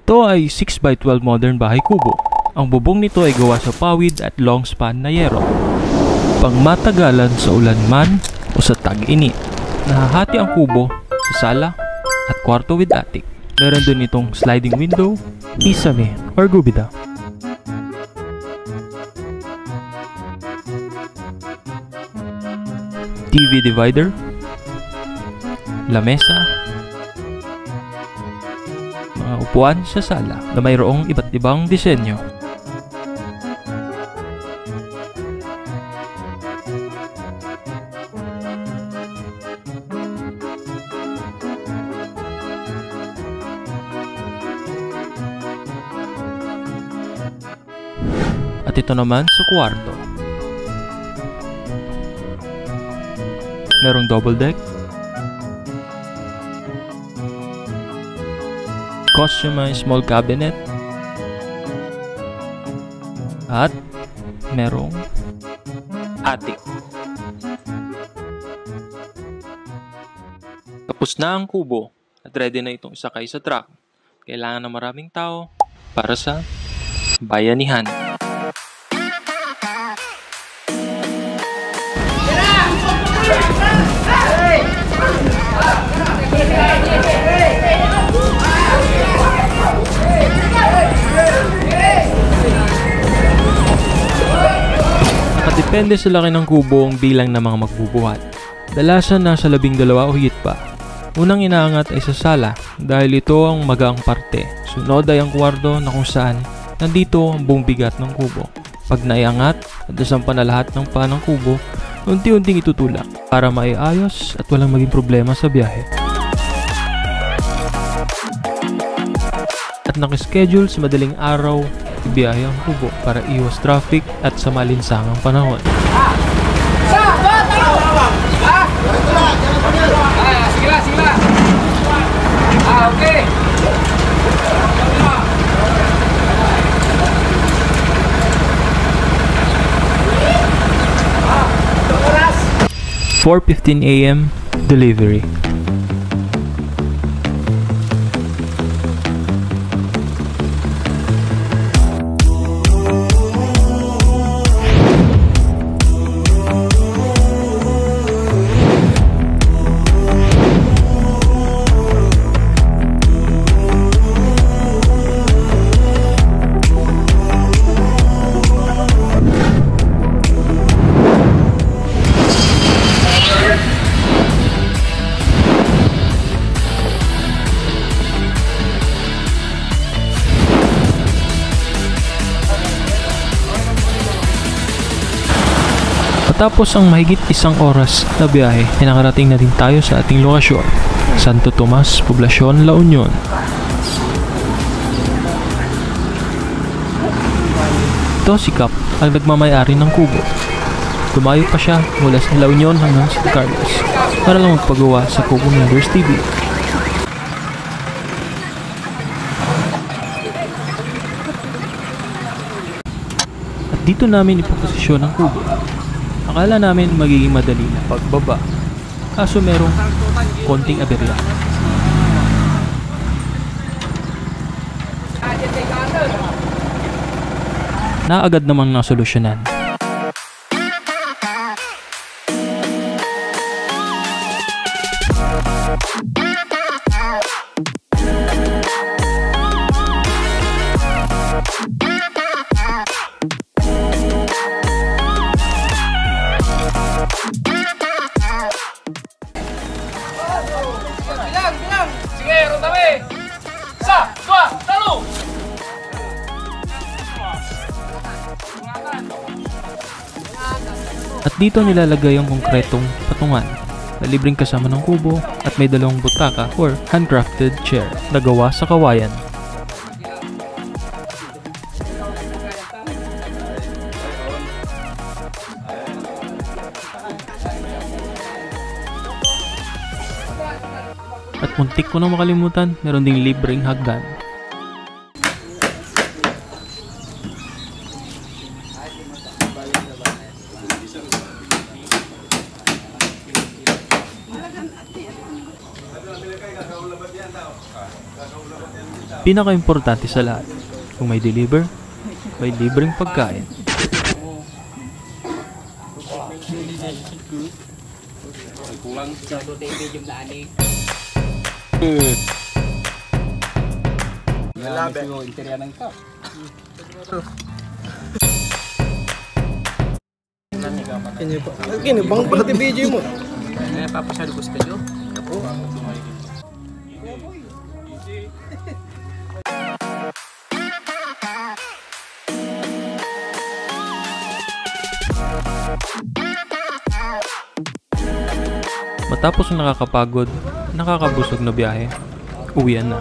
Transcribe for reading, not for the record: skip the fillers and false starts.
Ito ay 6x12 modern bahay kubo. Ang bubong nito ay gawa sa pawid at long span na yero. Pangmatagalan sa ulan man o sa tag-init. Nahahati ang kubo sa sala at kwarto with attic. Meron din itong sliding window, isame or gubida. TV divider, lamesa, mga upuan sa sala na mayroong iba't ibang disenyo. At ito naman sa kwarto. Merong double deck, customized small cabinet, at merong attic. Tapos na ang kubo at ready na itong isakay sa truck. Kailangan ng maraming tao para sa bayanihan. Nakadepende sa laki ng kubo ang bilang ng mga magbubuhat. Dalasan nasa 12 o higit pa. Unang inaangat ay sa sala dahil ito ang magaang parte. Sunod ay ang kwarto na kung saan nandito ang buong bigat ng kubo. Pag naiangat at nasampan na lahat ng paa ng kubo, unti-unting itutulak para maiayos at walang maging problema sa biyahe. At nakaschedule sa madaling araw, ibiyahe ang kubo para iwas traffic at sa malinsangang panahon. Okay. 4:15 AM delivery. Matapos ang mahigit 1 oras na biyahe, ay nakarating na din tayo sa ating lokasyon, Santo Tomas, Poblacion, La Union. Ito si Cap, ang nagmamayari ng kubo. Tumayo pa siya mula sa La Union hanggang San Carlos para lang magpagawa sa Kubo Builders TV. At dito namin ipoposisyon ang kubo. Akala namin magiging madali na pagbaba, kaso merong konting aberya. Naagad namang nasolusyonan. Sige, rutabi! 1, 2, talo! At dito nilalagay ang konkretong patungan na libreng kasama ng kubo at may dalawang butaka or handcrafted chair na gawa sa kawayan. At muntik ko na makalimutan, meron ding libreng hagdan. Pinaka-importante sa lahat, kung may deliver, may libreng pagkain. Kini bang pati video mo. Papasalo ko sa kayo. Matapos ang nakakapagod, nakakabusog na biyahe, uwian na.